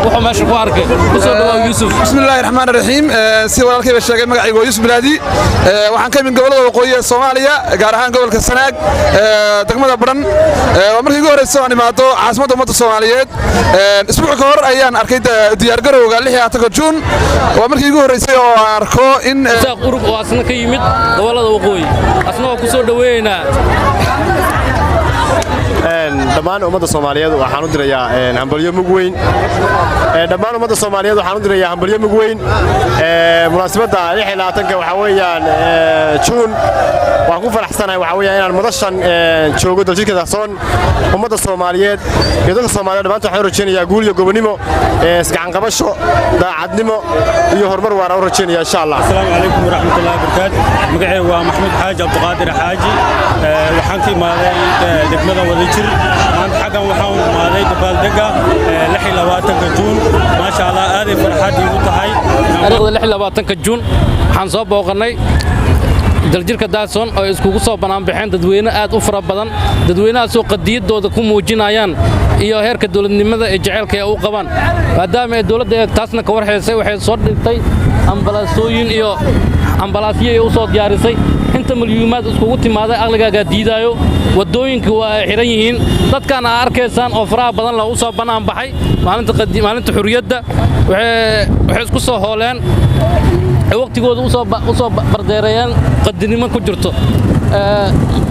wuxuu meesha ku arkay kusoo dhawaad Yuusuf. Bismillahir Rahmanir Rahiim. Si walaalkay sheegay magacaygu Yuusuf Bilaadi waxaan ka mid gobolada waqooyi ee Soomaaliya gaar ahaan gobolka Sanaag degmada Baran waa markii ugu horeysay aan imaado caasimadda ummadda Soomaaliyeed isbuuc ka hor ayaan arkay diyaar garowga 6 Juun waa markii ugu horeysay oo aan arko in urub oo asna ka yimid gobolada waqooyi asna waa kusoo dhaweynaa dhammaan ummadda Soomaaliyeed waxaan u dirayaa hambalyo mug weyn dhammaan ummadda Soomaaliyeed waxaan u dirayaa hambalyo mug weyn munaasabadda 26 waxa weeyaan Juun waan ku faraxsanahay waxa weeyaan inaan madashan joogo daljirka Dahsoon ummadda Soomaaliyeed iyo dadka Soomaaliyeed dhammaan waxaan rajaynayaa guul iyo gobonimo isgacan qabasho daacadnimo iyo horumar waara u rajaynayaa insha Allah. Assalaamu alaykum wa rahmatullahi wa barakaatuh. Magacaygu waa Maxamed Xaaji Abdiqaadir Xaaji waxaan ka imaaday degmada Wadajir maanta xagan waxaan u imaaday dabaaldega 26 Juun ma sha Allah aad ay farxad igu tahay 26 Juun waxaan soo booqanay daljirka Dahsoon oo iskugu soo banaan baxeen dadweyne aad u fara badan dadweynahaas oo qadiyadooda ku muujinayaan iyo heerka dawladnimada ee jaceelka ay u qabaan maadaama ay dawladda taasna ka warhaysay waxay soo dhigtay ambalaasooyin iyo ambalaasyo u soo diyaarisay inta milyuumaad iskugu timaaday aqligaaga diidaayo wadooyinka waa xiran yihiin dadkan arkaysaan oo faraha badan la u soo banaan baxay maalinta xurriyadda waxay isku soo hooleen waqtigooda u soo bardeerayaan qadinimo ku jirto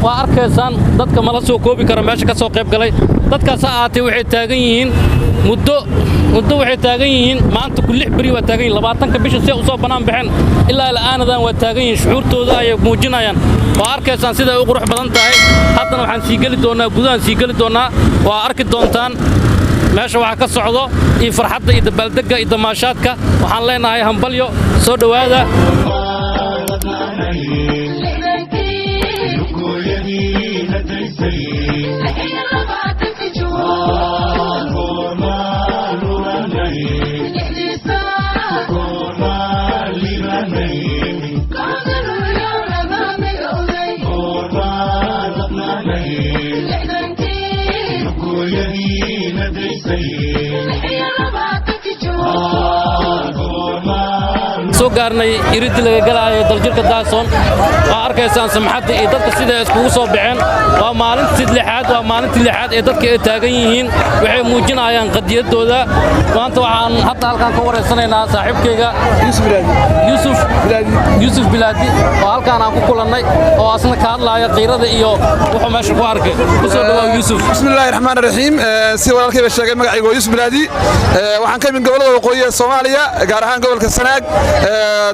waa arkaysaan dadka mala soo koobi kara meesha ka soo qayb galay dadkaas aatay waxay taagan yihiin muddo waxay taagan yihiin maanta ku 6 bari waa taagan yihiin 20ka bisha si u soo banaan baxeen ilaa la'aanadan waa taagan yihiin shucuurtooda ay muujinayaan waa arkaysaan sida ay u qurux badan tahay haddana waxaan sii gali doonaa gudahan sii gali doonaa waa arki doontaan meesha waxa ka socdo iyo farxadda iyo dabaaldega iyo damaashaadka waxaan leenahay hambalyo soo dhawaada soo gaarnay iridii laga galaayo daljirka Dahsoon waa arkaysaan samxadda iyo dadka sida iskugu soo baxeen waa maalintii lixaad ee dadka ay taagan yihiin waxay muujinayaan qadiyadooda maanta waxaan hadda halkaan ka wareysanaynaa saaxiibkayga Yuusuf Bilaadi oo halkaan aan ku kulannay oo asna ka hadlaya qiirada iyo wuxuu meesha ku arkay kusoo dhawaad Yuusuf. Bismillahir Rahmanir Rahiim. Si walaalkay sheegay magacaygu Yuusuf Bilaadi waxaan ka mid gobolada waqooyi ee Soomaaliya gaar ahaan gobolka Sanaag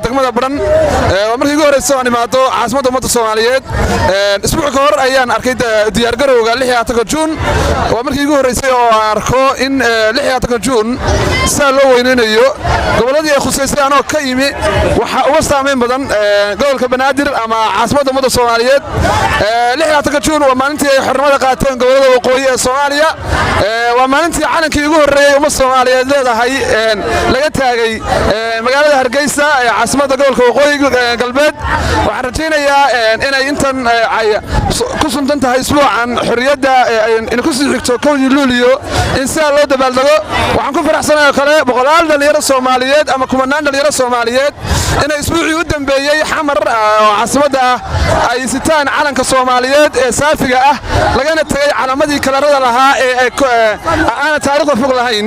degmada Baran waa markii ugu horeysay aan imaado caasimadda ummadda Soomaaliyeed isbuuc ka hor ayaan arkay diyaar garowga 6 Juun waa markii ugu horeysay oo aan arko in 6 Juun saa loo weyneynayo goboladii ay khuseysay anoo ka yimi waxa uga saameyn badan gobolka Banaadir ama caasimadda ummadda Soomaaliyeed 6 Juun waa maalintii ay xornimada qaateen gobolada waqooyi ee Soomaaliya waa maalintii calankii ugu horeeyay ummadda Soomaaliyeed leedahay laga taagay magaalada Hargeysa ee caasimadda gobolka waqooyi galbeed waxaan rajaynayaa inay intan ku suntan tahay isbuucan xorriyadda in ku sii xigto 1 Luulyo in si loo dabaaldego waxaan ku faraxsanahay kale boqolaal dhalinyaro Soomaaliyeed ama kumanaan dhalinyaro Soomaaliyeed inay isbuucii u dambeeyay xamar oo caasimadda ay sitaan calanka Soomaaliyeed ee saafiga ah lagana tagay calamadii kalarada lahaa ee aan taariikhda fog lahayn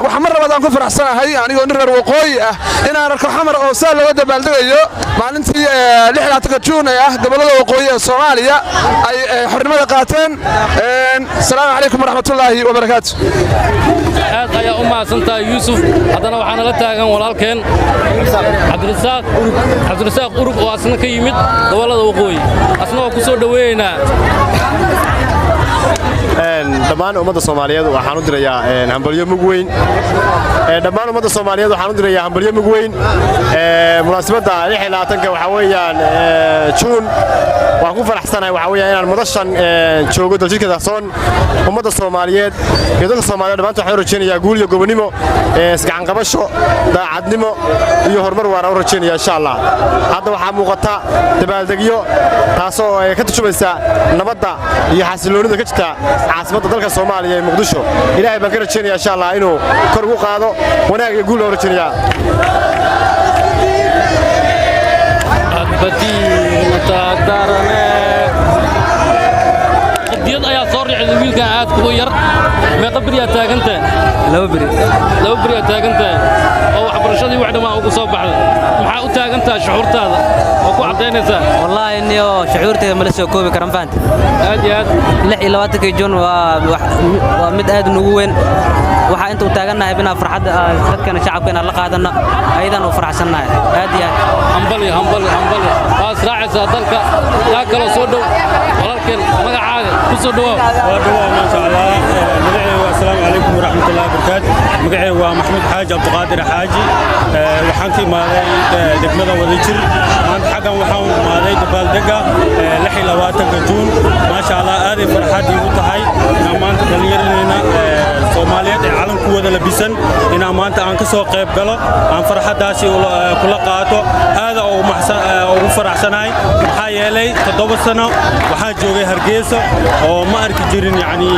waxaan mar labaad ku faraxsanahay anigoo reer waqooyi ah inaan arko xamar oo saa loo dabaaldegayo maalintii 26 Juun ee ah gobolada waqooyi ee Soomaaliya ay xornimada qaateen. Assalaamu alaykum wa rahmatullahi wa barakaatuh. aad ayaa u mahadsantahay Yuusuf haddana waxaan la taagan walaalkeen Cabdirasaaq Urub oo asna ka yimid gobolada waqooyi asna waa ku soo dhaweynaa dhammaan ummadda Soomaaliyeed waxaan u dirayaa hambalyo mug weyn dhammaan ummadda Soomaaliyeed waxaan u dirayaa hambalyo mug weyn munaasabadda 26 waxa weeyaan June waan ku faraxsanahay waxa weeyaan inaan madashan joogo daljirka Dahsoon ummadda Soomaaliyeed iyo dadka Soomaaliyeed dhammaan waxaan rajaynayaa guul iyo gobonimo isgacan qabasho daacadnimo iyo horumar waara u rajaynayaa insha Allah hadda waxa muuqata dabaaldegyo taasoo ay ka turjumaysa nabadda iyo xasiloonida ka jirta caasimadda dalka Soomaaliya ee Muqdisho ilaahay baan ka rajaynayaa insha Allah inuu kor ugu qaado wanaag iyo guul oo rajaynayaa قديد أيا صار يعني ويلك عاد كوير ما قبل يا تاجنته لو بري تاجنته أو حبرشة واحدة ما أقول صباح محاول تاجنته شعورت هذا أكو عطينيسا والله إني شعورتي ملسه كوبي كرم فانت هادي لحي لواتك جون ومد أد نوين waxa inta u taaganahay bina farxad dadkana shacabkana la qaadana aydan u faraxsanahay aadiya hambali asraacisa dalka yaa kala soo dhow walaalkeen magacaaga ku soo dhawaad ma sha Allah assalaamu alaykum wa rahmatullahi wa barakatuh magacay waa Maxamed Xaaji Abduqaadir Xaaji waxaan ka imaaday degmada Wadajir maanta xagan waxaan u imaaday dabaaldega 26 Juun ma sha Allah aad farxad igu tahay maanta dhalinyarada Soomaaliyeed calanku wada labisan ina maanta aan ka soo qayb galo aan farxadaasi kula qaato aad oo faraxsanahay waxa yeelay 7 sano waxa joogay Hargeysa oo ma arki jirin yani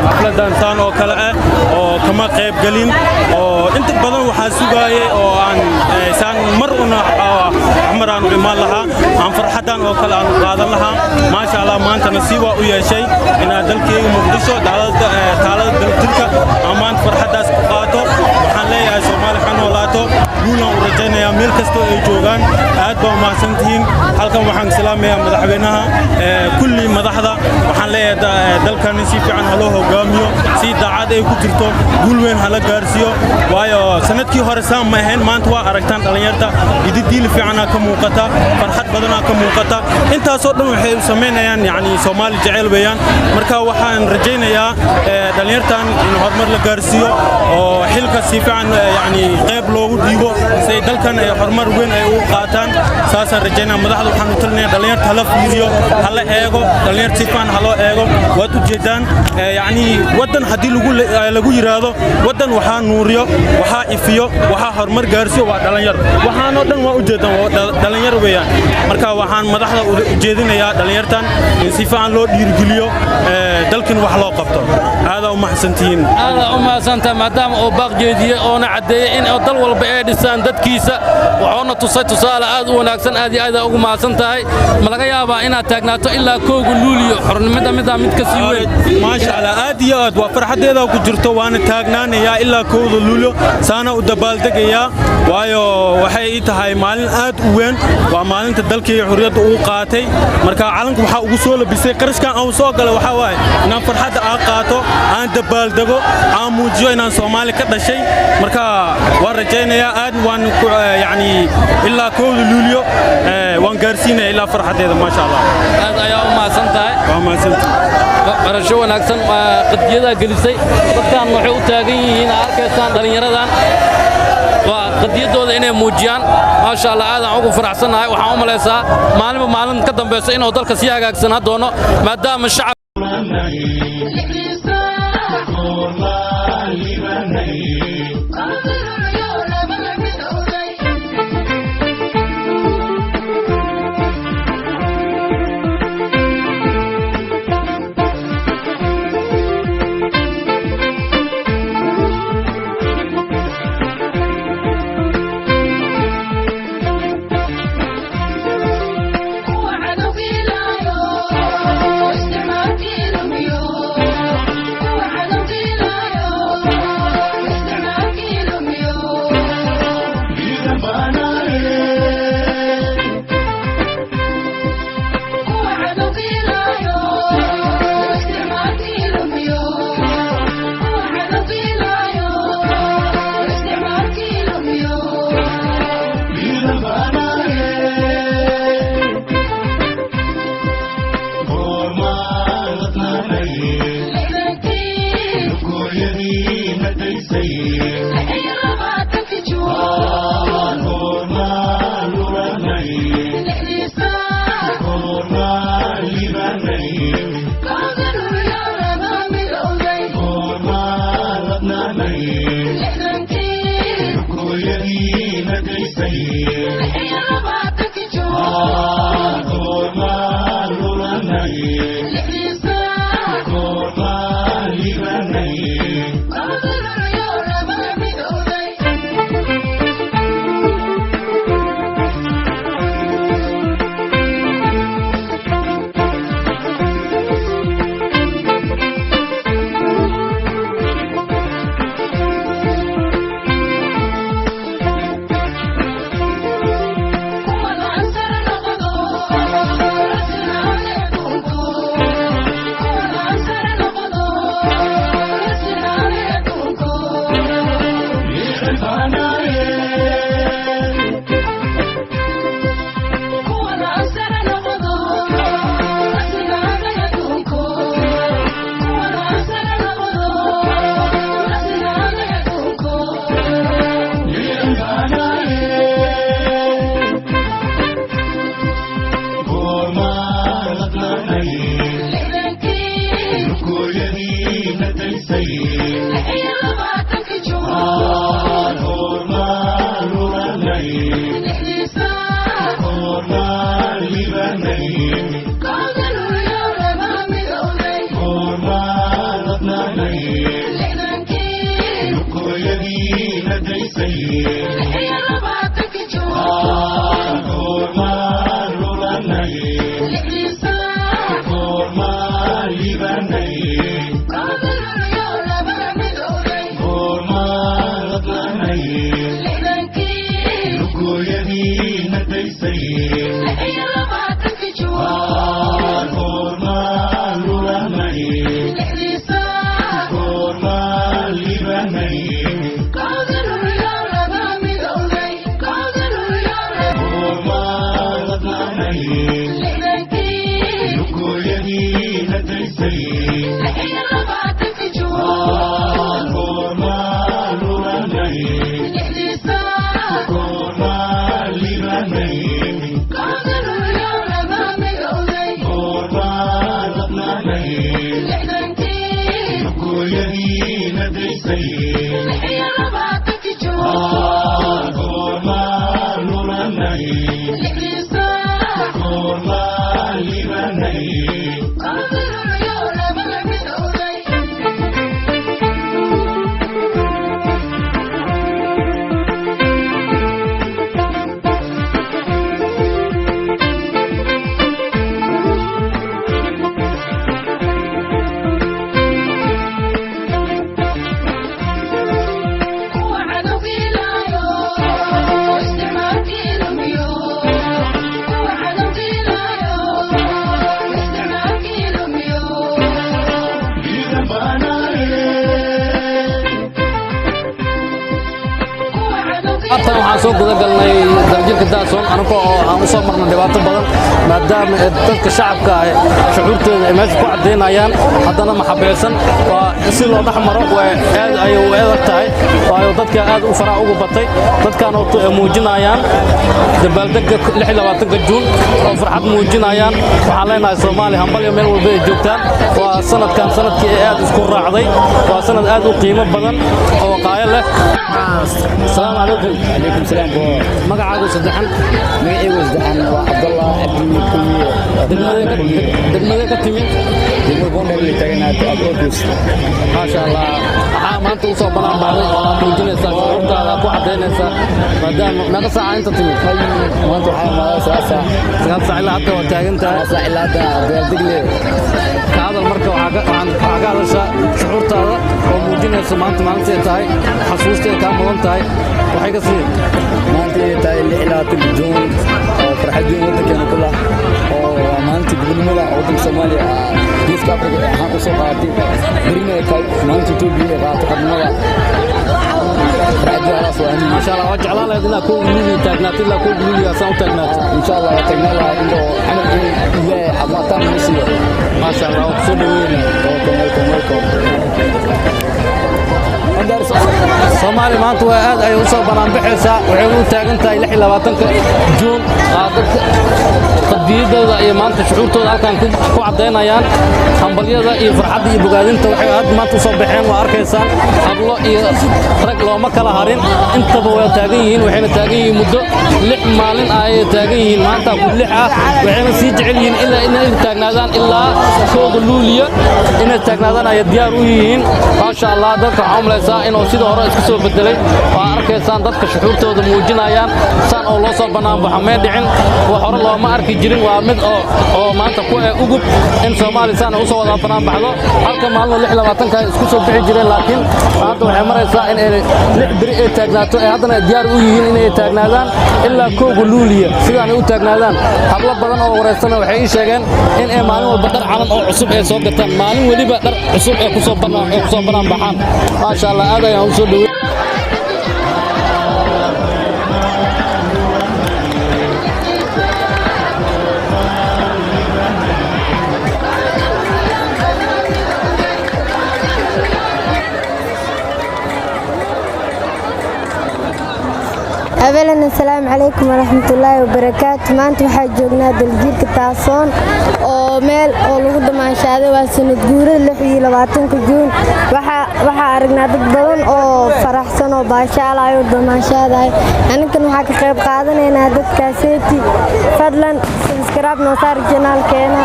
xafladan saan oo kale ah oo kama qayb galin oo inta badan waxa sugaayay oo aan saan mar una عمران وعمال لها عن فرحتان وكل عن قادر لها ما شاء الله ما أنت نصيبه ويا شيء إن ذلك مقدسه تعالى ذلك أمان فرحة سقاطه وحنا يا سومال حنا ولاته يونا ورجعنا يا ملك استو يجوعان أدب ما سنتين حلقة وحنا سلام يا مدحبينها كل مدحضة وحنا ذلك نسيب عن هلوه وجاميو سيد عادة يكترتو قول وين هلا جارسيو ويا سنة كي هرسام ما هن ما أنتوا أركتان تلينيرتا يدي في عنا كموقتا فرحت بدنا كموقتا أنت صدق وحيد سمينا يعني سومالي جعل بيان مركا وحنا رجعنا يا تلينيرتان إنه هرمر لجارسيو وحلقة سيف عن يعني قبل لو ديبو سيد كان هرمر وين قاتان ساسا رجعنا مدحض وحنا تلنا تلينيرت هلا فيديو هلا إيجو تلينيرت سيفان هلا إيجو واتو جدان يعني ودن هدي لقول يرادو ودن وحنا نوريو وحنا إفيو وحنا هرمر جارسيو وتلينير وحنا ودن وأوجدان تلينير ويان مركا وحنا مدحض وجدنا يا تلينيرتان سيفان لو ديرجليو دلكن وحلا قبطه هذا وما حسنتين هذا وما حسنت مادام أو باقي أنا عدي إن أضل والبعيد السان دت كيسة وعنا تصال هذا وناكسن هذه وما حسنت هاي ملقى يابا إن تاجناتو إلا كوج لوليو حرن مدة متكسيوين ما شاء الله أديات وفرحة هذا وكجرتو وأنا تاجنان يا إلا كوج لوليو سانا ودبالتك يا وايو وحيت هاي مالن أد وين ومالن تدلك حرية وقاتي مركا عالمك وحا وصول بس كرش كان أو سوق له وحواي نام فرحة أقاطو عن دبالتكو عن موجو إن سومالي كذا شيء مركا ورجينا يا أد وان يعني إلا كوج لوليو وان قرسينا إلا فرحة هذا ما شاء الله هذا يوم ما سنتهاي وما سنت رجوا ناكسن قديدا جلسي وقتان وحو تاجين أركسان دليردان وقديدooda inay muujiyaan ma sha Allah aad aan ugu faraxsanahay waxaan u maleesaa maalin ka dambeeyay inuu dalka si hagaagsan doono maadaama shacab وعدوا في العيون واجتماع في الغيوم waxaan soo guda galnay darajada daasoon anagoo aan u soo marnay dhibaato badan maadaama dadka shacabka ah shucuurtooda ay meesha ku cadeynayaan haddana maxabeelsan waa si loo dhaxmaro aad ay u adag tahay waayo dadka aad u faraa ugu batay dadkan oo muujinayaan dabaaldega 26 Juun oo farxad muujinayaan waxaan leenahay Soomaali hambal meel walba ay joogtaan waa sanadkan sanadkii aad isku raacday waa sanad aad u qiimo badan oo qaayl leh السلام عليكم. عليكم السلام. مقعد صدحن. مقعد صدحن وعبد الله عبد الكومية. دمنا كتيمين. دمنا بوندر اللي تجينا أبوكوس. ما شاء الله. ما أنت وصل بنا بعد موجودين الساعة. أنت على كوا حدين الساعة. بعدين ما ساعة أنت تيمين. ما أنت حال ما ساعة. ساعة إلا حتى وتاجن تا. ساعة إلا حتى بيردقلي. هذا المركب عن هذا شعور هذا وموجودين السماء تمام تاعي حسوستي كم مهم تاعي وحاجة سيء ما أنت تاعي اللي إلى تبجون فرح الدين ودك يعني كلها وما أنت قبل ملا أودك سومالي جيس كابر ها أصلا قاعدين برينا كاي ما أنت تقول لي قاعد قبل ملا ما شاء الله وجع الله لنا كل ملي تاجنات إلا كل ملي أساو تاجنات إن شاء الله تاجنات عنده عمل إيه حماتان مسير ما شاء الله وكسر وين welcome Soomaali maanta waa aad ay u soo banaan baxaysaa waxay u taagan tahay 26 Juun dadka qadiyadooda iyo maanta shucuurtooda halkan ku cadeynayaan hambalyada iyo farxadda iyo bogaadinta waxay aad maanta soo baxeen waa arkaysaa hablo iyo rag looma kala harin intaba way taagan yihiin waxayna taagan yihiin muddo 6 maalin ay taagan yihiin maanta ku 6 ah waxayna sii jecel yihiin ilaa inay taagnaadaan ilaa kooda luuliya inay taagnaadaan ay diyaar u yihiin maasha Allah dadka xamlaysa inuu sidoo hore isku soo bedelay waa arkaysaan dadka shucuurtooda muujinayaan san oo loo soo banaan baxo ma dhicin wax hore looma arki jirin waa mid oo maanta ku ugub in Soomaali san u soo wada banaan baxdo halka maalmo 26 ka isku soo bixi jireen laakiin maanta waxay maraysaa in ay 6 biri ay taagnaato ay haddana diyaar u yihiin inay taagnaadaan ilaa kooga luuliya sidaan ay u taagnaadaan hablo badan oo wareysana waxay ii sheegeen in ay maalin walba dhar calan oo cusub ay soo gataan maalin waliba dhar cusub ay ku soo banaan baxaan maasha Allah aad ayaan u soo dhaweeyay أولاً السلام عليكم ورحمة الله وبركاته maanta waxaa joognaa daljiirka taasoon oo meel oo lagu damaashaday waa sanad guurada 26 Juun waxaa aragnaa dad badan oo faraxsan oo baashaalayo damaashaday aninkana waxaa ka qayb qaadanaynaa dadkaaseeti fadlan subscribe noo saar channelkeena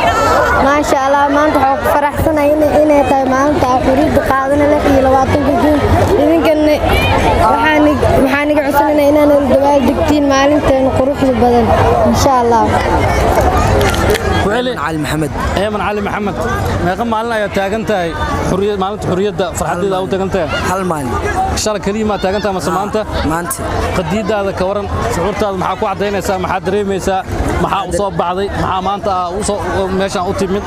maasha Allah maanta waxaan ku faraxsanahay inay tahay maalinta xuriyada qaadana 26 Juun idinkana waxaan iga cusubnahay inaan dabaal degtiin maalinteena quruxda badan insha Allah علي محمد ايمن علي محمد ما قم مالنا يا تاغنتاي حريه مالنت حريده فرحديده او تاغنتاي هل مالين شال كلمه تاغنتا ما سمانتا maanta qadiidaada ka waran shucuurtaada maxaa ku cadeynaysaa maxaa dareemaysaa maxaa u soo baxday maxaa maanta u soo meeshan u timid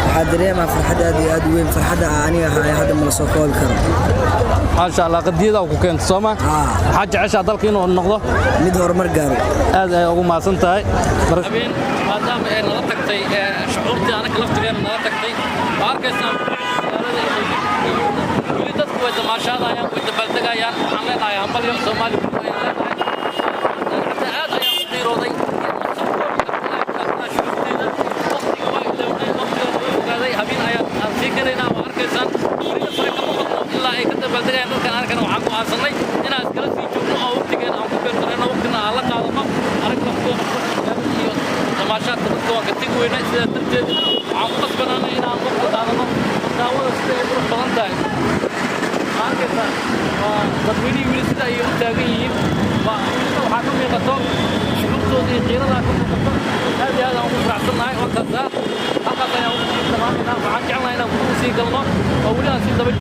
waxaa dareemaa farxad aad iyo aad u weyn farxadda aniga ahay hadda ma soo koobi karo maasha Allah qadiida ku keento Soomaa waxa jeceshaa dalka inuu noqdo mid horumar gaaro aad ay ugu maasan tahay maadaama ay nala tagtay shucuurtii anaga laftigeena nala tagtay arkaysan weli dadku way damaashaadayaan way dabaaldegayaan waxaan leenahay hambalyo Soomaali aad ayaan u qiirooday habeen ayaan sii galaynaa waa arkaysaan weli fare kama badno ilaa ay ka dabaaldegayaan dadkan arkana waxaan go'aansanay inaan iskala sii joogno oo waqtigeen aan ku beertarayno waqtina aan la qaadano arag laftooda iyo damaashaadka dadka waan ka tegi weynay sidaa darteed waxaan ku qasbanaanay inaan waqti qaadano daawada sida ay qurux badan tahay arkaysaa waa dadweynihii weli sida ay u taagan yihiin waxaa ka muuqato shucuurtooda iyo qiiradaa ka muuqato aad iyo aad aan ugu faraxsannahay halkaas ayaan ugu sii dhammaanaynaa waxaan jeclahay inaan ku sii galno oo weli aan sii daba